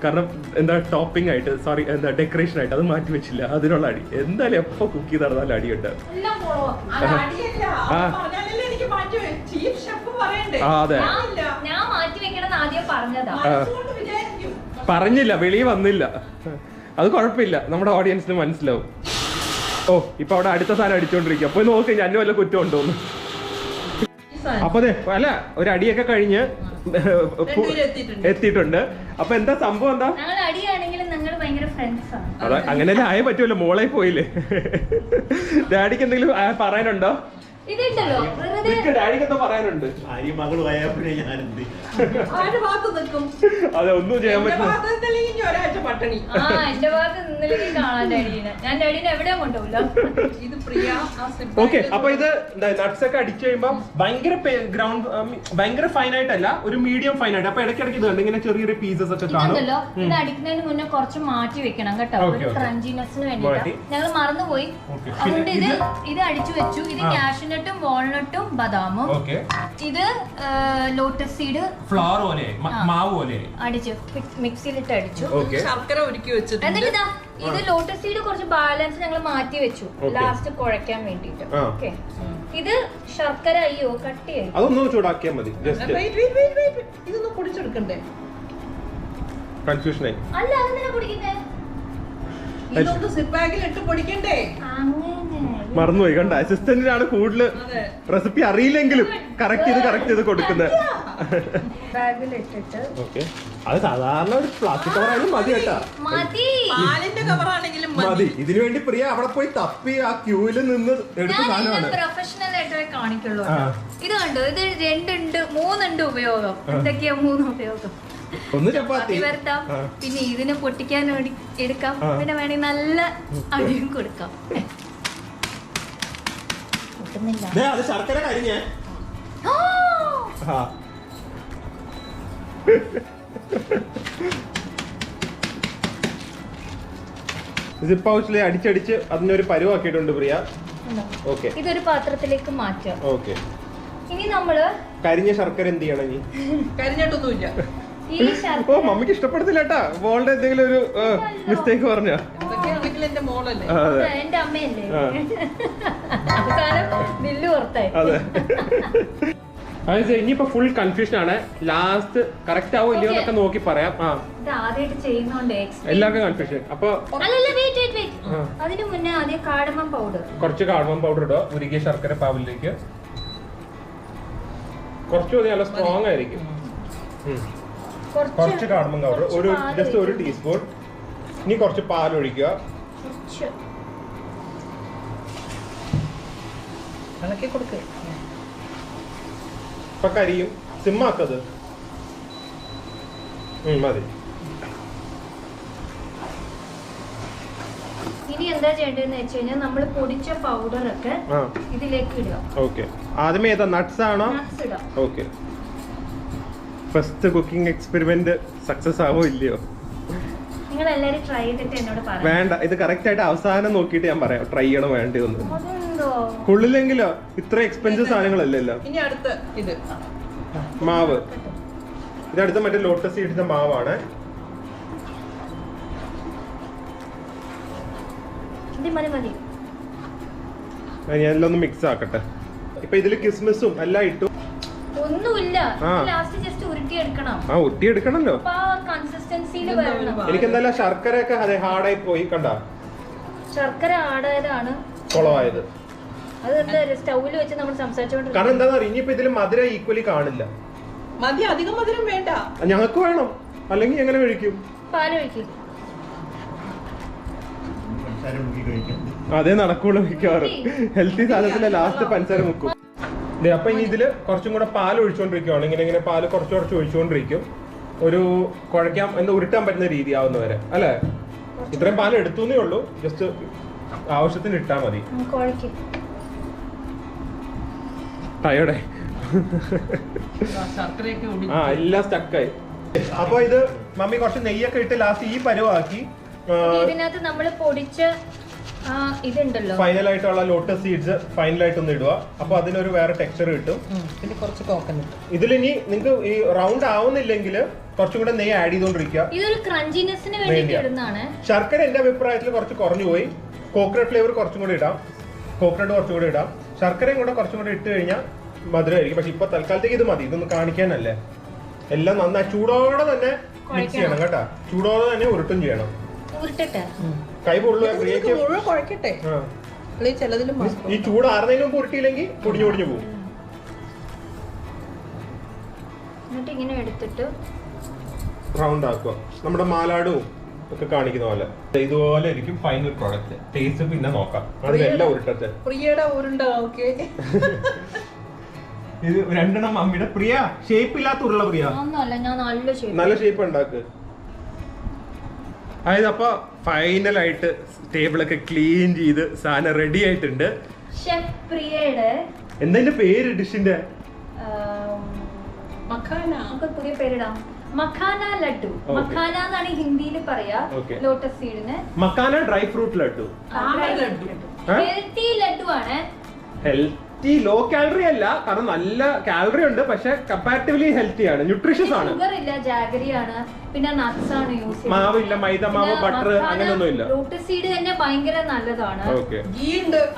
കാരണം എന്താ ടോപ്പിംഗ് ആയിട്ട്, സോറി എന്താ ഡെക്കറേഷൻ ആയിട്ട് അത് മാറ്റി വെച്ചില്ല. അതിനുള്ള അടി എന്തായാലും എപ്പോ കുക്ക് ചെയ്ത് നടന്നാലും അടിയുണ്ട്. അതെ, പറഞ്ഞില്ല, വെളിയിൽ വന്നില്ല. അത് കുഴപ്പമില്ല, നമ്മുടെ ഓഡിയൻസിന് മനസ്സിലാവും. ഓ, ഇപ്പൊ അവിടെ അടുത്ത സാധനം അടിച്ചോണ്ടിരിക്കുക. അപ്പൊ നോക്ക് ഞാൻ വല്ല കുറ്റം ഉണ്ടോന്ന്. അപ്പൊ അതെ അല്ല, ഒരു അടിയൊക്കെ കഴിഞ്ഞ് എത്തിയിട്ടുണ്ട്. അപ്പൊ എന്താ സംഭവം? എന്താ അതെ, അങ്ങനെയല്ലേ ആയേ പറ്റുമല്ലോ, മോളെ പോയില്ലേ. ഡാഡിക്ക് എന്തെങ്കിലും പറയാനുണ്ടോ? ഡാഡിക്ക് എന്താ പറയാനുണ്ട്? അതെ, ഒന്നും ചെയ്യാൻ പറ്റില്ല. ഓക്കെ, അപ്പൊ ഇത് നട്ട്സ് ഒക്കെ അടിച്ചു കഴിയുമ്പോ ഭയങ്കര ഫൈൻ ആയിട്ടല്ല, ഒരു മീഡിയം ഫൈൻ ആയിട്ട്. അപ്പൊ ഇടയ്ക്കിടയ്ക്ക് ഇത് ഇങ്ങനെ ചെറിയൊരു പീസസ് ഒക്കെ കാണും. ഇത് അടിക്കുന്നതിന് മുന്നേ കുറച്ച് മാറ്റി വെക്കണം കേട്ടോ, ഒരു ക്രഞ്ചിനെസ്സിന് വേണ്ടിട്ട്. ഞങ്ങൾ മറന്നുപോയി, അതുകൊണ്ട് ഇത് അടിച്ചു വെച്ചു. ഇത് കാഷ്യൂനട്ടും വാൾനട്ടും ബദാമും. ഇത് ലോട്ടസ് സീഡ് ഫ്ലവർ പോലെ, മാവ് പോലെ അടിച്ചു മിക്സിയിലിട്ട് അടിച്ചു. ശർക്കര ഉരുക്കി വെച്ചു. എന്നിട്ട് ഇത് ലോട്ടസ് സീഡ് കുറച്ച് ബാലൻസ് ഞങ്ങൾ മാറ്റി വെച്ചു ലാസ്റ്റ് കുഴക്കാൻ വേണ്ടിട്ട്. ഓക്കെ, ഇത് ശർക്കര. അയ്യോ, കട്ടിയായി. അതൊന്നും ചൂടാക്കിയാൽ മതി. ഇതൊന്നും പൊടിച്ചെടുക്കണ്ടേ? കൺഫ്യൂഷനായി. അല്ല, അതെന്തിനാ പൊടിക്കുന്നേ? ഇതൊന്നും സിപ്പ് ബാഗിൽ ഇട്ട് പൊടിക്കണ്ടേ? മറന്നുപോയി. കണ്ട, അസിസ്റ്റന്റിനാണ് കൂടുതൽ റെസിപ്പി അറിയില്ലെങ്കിലും കറക്റ്റ് ചെയ്ത് കൊടുക്കുന്നത്. അത് സാധാരണ ഒരു പ്ലാസ്റ്റിക് കവറായാലും മതി കേട്ടാ, മതി. ഇതിനു വേണ്ടി പ്രിയ അവിടെ പോയി തപ്പി ആ ക്യൂവിൽ നിന്ന് എടുത്ത സാധനമാണ്. പ്രൊഫഷണൽ ആയിട്ടേ കാണിക്കുള്ളൂ. ഇത് കണ്ടോ, ഇത് 2-3 ഉപയോഗം. എന്തൊക്കെയാ 3 ഉപയോഗം? ഒന്ന് ചപ്പാത്തി വരുത്താം, പിന്നെ ഇതിന് പൊട്ടിക്കാൻ എടുക്കാം, പിന്നെ വേണമെങ്കിൽ നല്ല അടിയും കൊടുക്കാം. കിട്ടുന്നില്ല. അത് ശർക്കര കരിഞ്ഞേ. സിപ്പ് പൗച്ചിൽ അടിച്ചടിച്ച് അതിനൊരു പരുവാക്കിയിട്ടുണ്ട് പ്രിയ. ഓക്കെ, ഇതൊരു പാത്രത്തിലേക്ക് മാറ്റാം. ഓക്കെ. ഇനി നമ്മള് കരിഞ്ഞ ശർക്കര എന്ത് ചെയ്യണം? ഇനി കരിഞ്ഞിട്ടൊന്നുമില്ല. ഈ ഓ, മമ്മിക്ക് ഇഷ്ടപ്പെടുത്തില്ല കേട്ടാ. മോളുടെ എന്തെങ്കിലും ഒരു മിസ്റ്റേക്ക് പറഞ്ഞോ? എന്റെ മോളല്ലേ, എന്റെ അമ്മയല്ലേ. അവസാനം ബില്ല് പുറത്തായി. അതെ. അതായത് ഇനിയിപ്പോ ഫുൾ കൺഫ്യൂഷൻ ആണ്. ലാസ്റ്റ് കറക്റ്റ് ആവോ ഇല്ലയോ എന്നൊക്കെ നോക്കി പറയാം. ഇത് ആദ്യമായിട്ട് ചെയ്യുന്നോണ്ട് എല്ലാവർക്കും കൺഫ്യൂഷൻ. അപ്പൊ അതിന് മുന്നേ ആദ്യം കാർഡമം പൗഡർ, കുറച്ച് കാർഡമം പൗഡർ ഇടുക ഉരുകിയ ശർക്കര പാവിലേക്ക്. കുറച്ച് മതി, നല്ല സ്ട്രോങ് ആയിരിക്കും. കുറച്ച് കാർഡമം പൗഡർ, ഒരു ജസ്റ്റ് 1 ടീസ്പൂൺ. ഇനി കുറച്ച് പാൽ ഒഴിക്കുക. ഇളക്കി കൊടുക്കുക. ഇപ്പൊ കരിയും. സിമ്മാക്കത് മതി. ഇനി എന്താ ചെയ്യേണ്ടതെന്ന് വെച്ച് കഴിഞ്ഞാൽ നമ്മൾ പൊടിച്ച പൗഡർ ഒക്കെ ഇതിലേക്ക് ഇടുക. ഓക്കെ, ആദ്യമേ ഏതാ നട്ട്സ് ആണോ? Okay. First cooking experiment success ആവോ ഇല്ലയോ? നിങ്ങൾ എല്ലാരും ട്രൈ ചെയ്തിട്ട് എന്നോട് പറയാം. വേണ്ട, ഇത് കറക്റ്റ് ആയിട്ട് അവസാനം നോക്കിയിട്ട് ഞാൻ പറയാം ട്രൈ ചെയ്യണോ വേണ്ടതെന്ന്. കൊള്ളില്ലെങ്കിലോ? ഇത്ര എക്സ്പെൻസീവ് സാധനങ്ങളല്ലല്ലോ. ഇനി അടുത്ത ഇത് മാവ്. ഇതടുത്ത മറ്റേ ലോട്ടസ് സീഡിന്റെ മാവാണ്. ഞാനെല്ലാം ഒന്ന് മിക്സ് ആക്കട്ടെ. ഇപ്പൊ ഇതില് കിസ്മിസും എല്ലാം ഇട്ടു. ഒന്നുമില്ല, ലാസ്റ്റ് ജസ്റ്റ് ഉരുട്ടിയെടുക്കണം. ഉരുട്ടിയെടുക്കണല്ലോ. എനിക്ക് എന്തായാലും ശർക്കരയൊക്കെ അതെ ഹാർഡായി പോയി. കണ്ട ശർക്കര ഹാർഡായതാണ് കുളമായത്. അത് എന്താ സ്റ്റൗവിൽ വെച്ച് നമ്മൾ സംസാരിച്ചോണ്ട്. കാരണം എന്താ പറയുക, ഇനിയിപ്പോ ഇതില് മധുരം ഈക്വലി കാണില്ല. മതി, അധികം മധുരം വേണ്ട. ഞങ്ങൾക്ക് വേണം, അല്ലെങ്കിൽ എങ്ങനെ കഴിക്കും? പാലൊഴിക്കും. അതേ നടക്കുള്ളൂ മിക്കവാറും. ഹെൽത്തി സാധനത്തിന്റെ ലാസ്റ്റ് പഞ്ചസാര മുക്കും. അപ്പൊ ഇനി ഇതില് കുറച്ചും കൂടെ പാൽ ഒഴിച്ചുകൊണ്ടിരിക്കുവാണ്. ഇങ്ങനെ പാല് കുറച്ച് ഒഴിച്ചുകൊണ്ടിരിക്കും. ഒരു കുഴയ്ക്കാൻ എന്താ ഉരുട്ടാൻ പറ്റുന്ന രീതി ആവുന്നവരെ അല്ലെ. ഇത്രയും പാൽ എടുത്തുന്നേ ഉള്ളൂ, ജസ്റ്റ് ആവശ്യത്തിന് ഇട്ടാ മതി. ടയർഡേ എല്ലാം സ്റ്റക്കായി. അപ്പൊ ഇത് മമ്മി കുറച്ച് നെയ്യൊക്കെ ഇട്ട് ലാസ്റ്റ് ഈ പരുവാക്കി ഇതിനകത്ത് നമ്മൾ പൊടിച്ച ഇതുണ്ടല്ലോ ഫൈനലായിട്ടുള്ള ലോട്ടസ് സീഡ്സ് ഫൈനലായിട്ടൊന്ന് ഇടുക. അപ്പൊ അതിനൊരു വേറെ ടെക്സ്ചർ കിട്ടും. പിന്നെ കുറച്ച് കോക്കനട്ട്. ഇതിലിനി നിങ്ങൾക്ക് ഈ റൗണ്ട് ആവുന്നില്ലെങ്കിൽ കുറച്ചും കൂടെ നെയ്യ് ആഡ് ചെയ്തോണ്ടിരിക്കുക. ഇതൊരു ക്രഞ്ചിനെസ്സിന് വേണ്ടി ഇടുന്നതാണ്. ശർക്കര എന്റെ അഭിപ്രായത്തിൽ കുറച്ച് കുറഞ്ഞു പോയി. കോക്കനട്ട് ഫ്ലേവർ കുറച്ചും കൂടി ഇടാം. കോക്കനട്ട് കുറച്ചും കൂടി ഇടാം. ശർക്കരയും കൂടെ കുറച്ചും കൂടി ഇട്ട് കഴിഞ്ഞാൽ മധുരമായിരിക്കും. പക്ഷെ ഇപ്പൊ തൽക്കാലത്തേക്ക് ഇത് മതി, ഇതൊന്ന് കാണിക്കാനല്ലേ. എല്ലാം നന്നായി ചൂടോടെ തന്നെ മിക്സ് ചെയ്യണം കേട്ടാ. ചൂടോടെ തന്നെ ഉരുട്ടും ചെയ്യണം. കൈ കുഴക്കട്ടെ. ഈ ചൂട് ആറുന്നതിന് മുമ്പ് ഉരുട്ടിയില്ലെങ്കിൽ പൊടിഞ്ഞു പോകും. ഇങ്ങനെ എടുത്തിട്ട് റൗണ്ട് ആക്കുക. നമ്മുടെ മാലാടും ഒക്കെ കാണിക്കുന്ന പോലെ ഇതുപോലെ ആയിരിക്കും ഫൈനൽ പ്രോഡക്റ്റ്. ടേസ്റ്റ് പിന്നെ നോക്കാം. അതിലെല്ലാം ഉരുട്ടത്തെ പ്രിയയുടെ ഉരുണ്ട. ഓക്കെ, ഇത് രണ്ടെണ്ണം മമ്മിയുടെ. പ്രിയ ഷേപ്പ് ഇല്ലാത്ത ഉരുള. പ്രിയ നല്ല ഷേപ്പ് ഉണ്ടാക്ക്. അതായത് അപ്പൊ ഫൈനലായിട്ട് ടേബിളൊക്കെ ക്ലീൻ ചെയ്ത് സാധനം റെഡി ആയിട്ടുണ്ട്. ഷെഫ് പ്രിയയുടെ എന്താ പേര് ഡിഷിന്റെ? പുതിയ പേരിടാം, മഖാന ലഡു. മഖാന എന്നാണ് ഹിന്ദിയിൽ പറയാ. ലോട്ടസ് സീഡിന് makhana dry fruit laddu. Healthy laddu ആണ്. ഹെൽത്തി ലോ കാലറി അല്ല, കാരണം നല്ല കാലറി ഉണ്ട്, പക്ഷെ കമ്പാരിറ്റീവ്ലി ഹെൽത്തി ആണ്, ന്യൂട്രീഷ്യസ് ആണ്. ഷുഗർ ഇല്ല, ജാഗരി ആണ്, പിന്നെ നട്ട്സ് ആണ് യൂസ് ചെയ്യുന്നത്. മാവില്ല, മൈദ മാവ്, ബട്ടർ അങ്ങനെയൊന്നും ഇല്ല. ലോട്ടസ് സീഡ് തന്നെ ഭയങ്കര നല്ലതാണ്.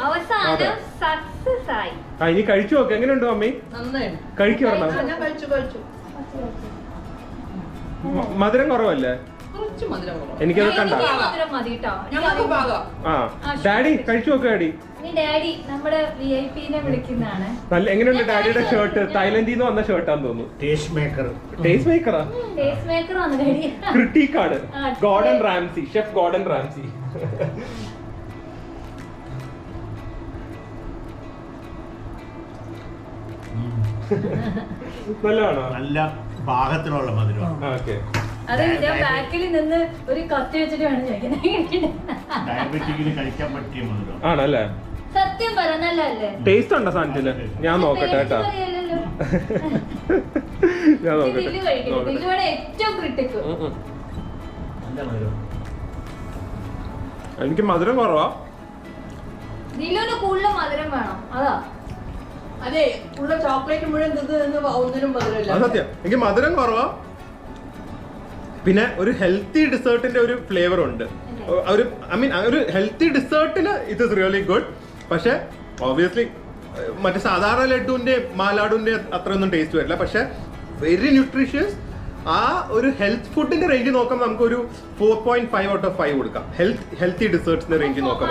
അവസാനം സക്സസ് ആയി. ഇനി കഴിച്ചു നോക്ക്, എങ്ങനെയുണ്ടോ മമ്മി? കഴിക്കൂ. മധുരം കുറവല്ലേ? എനിക്കത് കണ്ട. ഡാഡി കഴിച്ചു നോക്ക്. ഡാഡി നമ്മുടെ വിഐപിനെ വിളിക്കുന്നതാണ്. നല്ല എങ്ങനെയുണ്ട് ഡാഡിയുടെ ഷർട്ട്? തായ്ലൻഡിൽ നിന്ന് വന്ന ഷർട്ടാന്ന് തോന്നുന്നു. ടേസ്റ്റ് മേക്കറാ. ക്രിട്ടിക്കാണ്. Gordon Ramsay, chef Gordon Ramsay. നല്ലതാണോ? നല്ല പാകത്തിനുള്ള മധുരമാണ്. അത് ഞാൻ ബാക്കിൽ നിന്ന് ഒരു കത്തി വെച്ചിട്ട് വേണം ചോദിക്കുന്നത്. ഡയബറ്റിക്കിന് കഴിക്കാൻ പറ്റിയ മധുരം ആണല്ലേ? സത്യം പറഞ്ഞല്ലേ ടേസ്റ്റ് ഉണ്ടോ സാധനത്തിന്? ഞാൻ നോക്കട്ടെ കേട്ടാ. ഞാൻ നോക്കട്ടെ. ഏറ്റവും ക്രിട്ടിക്കൽ. എനിക്ക് മധുരം കുറവാ. ദിലുവിന് കൂടുതൽ മധുരം വേണം, അതാ. അതെ, ഉള്ള ചോക്ലേറ്റ് മുഴുവൻ ഒന്നിനും മധുരമില്ല. സത്യം, എനിക്ക് മധുരം കുറവാ. പിന്നെ ഒരു ഹെൽത്തി ഡിസേർട്ടിന്റെ ഒരു ഫ്ലേവർ ഉണ്ട്. ഒരു ഒരു ഹെൽത്തി ഡിസേർട്ടിന് ഇത് ഇസ് റിയലി ഗുഡ്. പക്ഷെ ഓബിയസ്ലി മറ്റേ സാധാരണ ലഡുവിന്റെ മാലാഡുവിന്റെ അത്രയൊന്നും ടേസ്റ്റ് വരില്ല. പക്ഷെ വെരി ന്യൂട്രീഷ്യസ്. ആ ഒരു ഹെൽത്ത് ഫുഡിന്റെ റേഞ്ച് നോക്കാം, നമുക്കൊരു 4.5 ഔട്ട് ഓഫ് 5 കൊടുക്കാം. ഹെൽത്തി ഡിസേർട്സിന്റെ റേഞ്ച് നോക്കാം.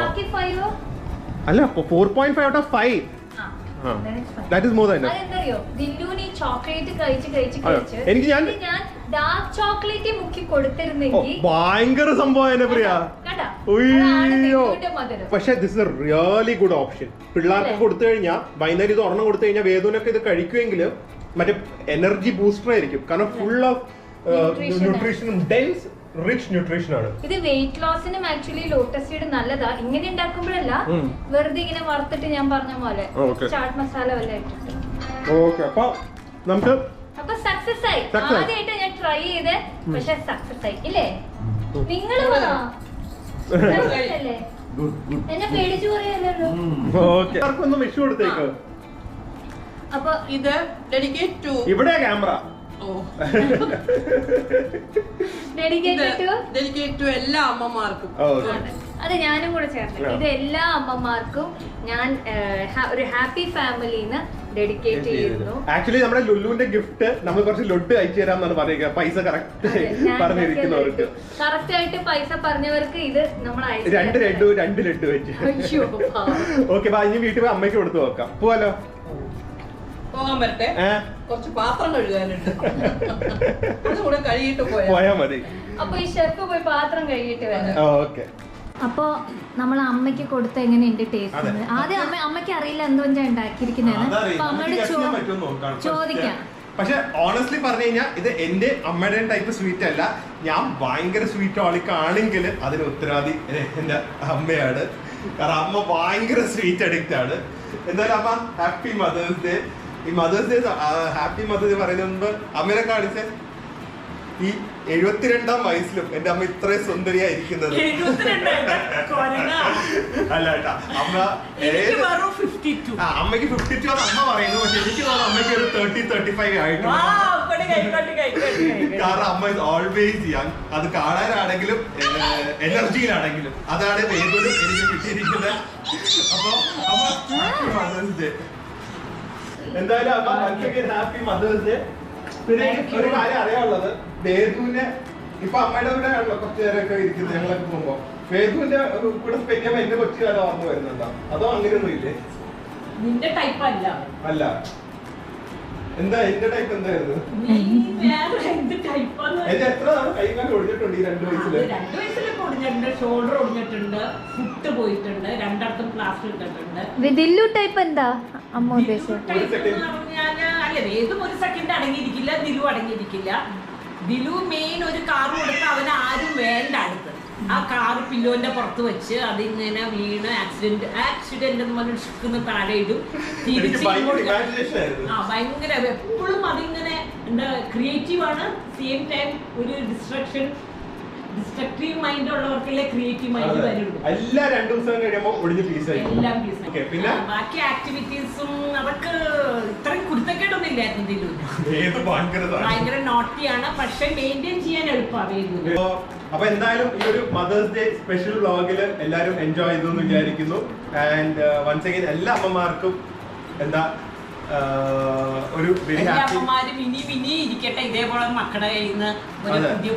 അല്ല, 4.5 out of 5. That is more than എനിക്ക് ഞാൻ ഡാർക്ക് ചോക്ലേറ്റ് മുക്കി കൊടുത്തിരുന്നെങ്കിൽ ഭയങ്കര സംഭവം പ്രിയ. പക്ഷെ this is A really good option. പിള്ളേർക്ക് കൊടുത്തു കഴിഞ്ഞാൽ വൈകുന്നേരം ഇത് ഒരെണ്ണം കൊടുത്തു കഴിഞ്ഞാൽ വേദനൊക്കെ ഇത് കഴിക്കുമെങ്കിൽ മറ്റേ എനർജി ബൂസ്റ്റർ ആയിരിക്കും. കാരണം ഫുൾ ഓഫ് ന്യൂട്രീഷനും ഡെൻസ് റിച്ച് ന്യൂട്രീഷൻ ആണ്. ഇത് വെയിറ്റ് ലോസിനും ആക്ച്വലി ലോട്ടസ് സീഡ് നല്ലതാ. ഇങ്ങനെ ഉണ്ടാക്കുമ്പോഴല്ല, വെറുതെ ഇങ്ങനെ വറുത്തിട്ട് ഞാൻ പറഞ്ഞ പോലെ ചാട്ട് മസാല വല്ല ഇട്ടിട്ട്. ഓക്കെ, അപ്പൊ നമുക്ക് അപ്പൊ സക്സസ് ആയി. ആദ്യമായിട്ട് ഞാൻ ട്രൈ ചെയ്തേ, പക്ഷെ സക്സസ് ആയി ഇല്ലേ? നിങ്ങള് അല്ലേ എന്നെ പേടിച്ചു പറയല്ലോ. ഓക്കെ, ആർക്കൊന്നും വിഷു കൊടുത്തേക്ക്. അപ്പൊ ഇത് ഡെഡിക്കേറ്റ് ടു ഇവിടെ ക്യാമറ. ഡെഡിക്കേറ്റ് ടു എല്ലാ അമ്മമാർക്കും. അത് ഞാനും കൂടെ ചേർത്ത്. ഇത് എല്ലാ അമ്മമാർക്കും ഞാൻ ഒരു ഹാപ്പി ഫാമിലിന്ന് ഡെഡിക്കേറ്റ് ചെയ്യുന്നു. ആക്ച്വലി നമ്മുടെ ലുലുവിന്റെ ഗിഫ്റ്റ് നമ്മൾ കുറച്ച് ലഡ്ഡു അയച്ചു തരാമെന്നാണ് പറയുക. പൈസ കറക്റ്റ് പറഞ്ഞിരിക്കുന്നവർക്ക്, കറക്റ്റ് ആയിട്ട് പൈസ പറഞ്ഞവർക്ക് ഇത് നമ്മൾ രണ്ട് ലഡ്ഡു വെച്ച്. ഓക്കെ, ഇനി വീട്ടിൽ പോയി അമ്മയ്ക്ക് കൊടുത്തു നോക്കാം. പോവാലോ? പോകാൻ പറ്റേ, കുറച്ച് പാത്രം കഴുകാനുണ്ട്, അതുകൂടെ കഴുകിട്ട് പോയാ മതി. അപ്പൊ ഈ ഷെഫ് പോയി പാത്രം കഴുകിട്ട് വരാം. ഓക്കെ. അപ്പൊ നമ്മൾ അമ്മയ്ക്ക് കൊടുത്ത എങ്ങനെയുണ്ട് ടേസ്റ്റ്? ആദ്യം അമ്മയ്ക്ക് അറിയില്ല എന്തുകൊണ്ടാ ഉണ്ടാക്കിയിരിക്കുന്നതെന്ന്. അപ്പൊ അമ്മയോട് ചോദിക്കാം. പക്ഷെ ഓണസ്റ്റ്ലി പറഞ്ഞു കഴിഞ്ഞാൽ ഇത് എന്റെ അമ്മയുടെ ടൈപ്പ് സ്വീറ്റ് അല്ല. ഞാൻ ഭയങ്കര സ്വീറ്റ് ആളിക്കാണെങ്കിൽ അതിന് ഉത്തരവാദി എന്റെ അമ്മയാണ്. കാരണം അമ്മ ഭയങ്കര സ്വീറ്റ് അഡിക്റ്റ് ആണ്. എന്തായാലും അമ്മ ഹാപ്പി മദേഴ്സ് ഡേ. ഈ mother's day happy mother's day പറയുന്ന മുമ്പ് അമ്മനെ കാണിച്ച ഈ 72ാം വയസ്സിലും എന്റെ അമ്മ ഇത്രയും സുന്ദരിയായിരിക്കുന്നത് അല്ല കേട്ടാ. അമ്മയ്ക്ക് 52 ആണ് അമ്മ പറയുന്നു. പക്ഷെ എനിക്ക് തോന്നുന്നു അമ്മയ്ക്ക് ഒരു 30-35 ആയിട്ടുണ്ട്. കാരണം അമ്മ ഇസ് ഓൾവേസ് യങ്. അത് കാണാനാണെങ്കിലും എനർജിയിലാണെങ്കിലും. അതാണ് വേദൂരും എനിക്ക് കിട്ടിയിരിക്കുന്നത്. അപ്പൊ അമ്മ ഹാപ്പി മദേഴ്സ് ഡേ. എന്തായാലും അമ്മ ഹാപ്പി മദേഴ്സ് ഡേ. പിന്നെ ഒരു കാര്യം അറിയാനുള്ളത്, വേദുവിനെ ഇപ്പൊ അമ്മയുടെ കൂടെ ആണല്ലോ കുറച്ചു നേരമൊക്കെ ഇരിക്കുന്നത് ഞങ്ങളൊക്കെ പോകുമ്പോ. വേദുവിന്റെ കൂടെ സ്പെൻഡ് ചെയ്യുമ്പോ എന്റെ കൊച്ചു കാലം ഓർമ്മ വരുന്നുണ്ടോ? അതോ അങ്ങനെയൊന്നും ഇല്ലേ? നിന്റെ ടൈപ്പ് അല്ല. അല്ല, എന്താ എന്റെ ടൈപ്പ് എന്തായിരുന്നു? എന്റെ എത്ര നാള് കൈകാലം ഒടിഞ്ഞിട്ടുണ്ട് ഈ 2 വയസ്സില്? 2 വയസ്സിലൊക്കെ ഒടിഞ്ഞിട്ടുണ്ട്. ഷോൾഡർ ഒടിഞ്ഞിട്ടുണ്ട്, ഫുട്ട് പോയിട്ടുണ്ട്, 2 പ്ലാസ്റ്റർ ഇട്ടിട്ടുണ്ട്. ദില്ലു ടൈപ്പ് എന്താ അമ്മ ഉദ്ദേശിച്ചത്? അല്ല, ഏതും ഒരു സെക്കൻഡ് അടങ്ങിയിരിക്കില്ല, ദിലു അടങ്ങിയിരിക്കില്ല. ദിലു മെയിൻ ഒരു കാർ കൊടുത്ത് അവന് ആരും വേണ്ട അടുത്ത്. ആ കാർ പില്ലോന്റെ പുറത്ത് വെച്ച് അതിങ്ങനെ വീണ് ആക്സിഡന്റ് എന്ന് പറഞ്ഞ് ഷിക്കുന്ന താഴെ ഇടും. ഭയങ്കര എപ്പോഴും അതിങ്ങനെ എന്താ ക്രിയേറ്റീവ് ആണ്. സെയിം ടൈം ഒരു ഡിസ്ട്രക്റ്റീവ് മൈൻഡ് ഉള്ളവർക്കല്ലേ ക്രിയേറ്റീവ് മൈൻഡ് വരുള്ളൂ. എല്ലാം 2 ദിവസം കഴിയുമ്പോൾ ഒടിഞ്ഞ് പീസായി. എല്ലാം പീസായി. പിന്നെ ബാക്കി ആക്ടിവിറ്റീസും അതൊക്കെ ഇത്രയും കുരുത്തക്കേടൊന്നും ഇല്ലായിരുന്നു ദിലു. ഭയങ്കര നോട്ടിയാണ്, പക്ഷെ മെയിൻറ്റെയിൻ ചെയ്യാൻ എളുപ്പമാണ്. അപ്പൊ എന്തായാലും ഈ ഒരു മദേഴ്സ് ഡേ സ്പെഷ്യൽ വ്ളോഗിൽ എല്ലാവരും എൻജോയ് ചെയ്തു എന്ന് വിചാരിക്കുന്നു. ആൻഡ് വൺസ് അഗൈൻ എല്ലാ അമ്മമാർക്കും എന്താ ഒരു വെരി ഹാപ്പി. ഇനി ഇരിക്കട്ടെ ഇതേപോലെ മക്കളുടെ കയ്യിൽ നിന്ന്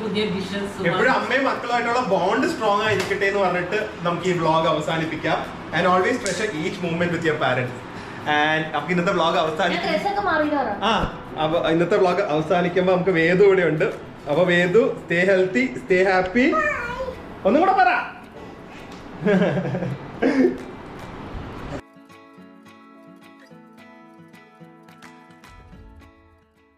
പുതിയ ഡിഷസ്. എപ്പോഴും അമ്മയും മക്കളുമായിട്ടുള്ള ബോണ്ട് സ്ട്രോങ് ആയിരിക്കട്ടെ എന്ന് പറഞ്ഞിട്ട് നമുക്ക് ഈ വ്ളോഗ് അവസാനിപ്പിക്കാം. And always treasure each moment with your parents. And നമുക്ക് ഇന്നത്തെ വ്ളോഗ് ഇന്നത്തെ വ്ളോഗ് അവസാനിക്കുമ്പോൾ നമുക്ക് വേദു ഇവിടെ ഉണ്ട്. അപ്പൊ വേദു, സ്റ്റേ ഹെൽത്തി, സ്റ്റേ ഹാപ്പി. ഒന്നും കൂടെ പറ.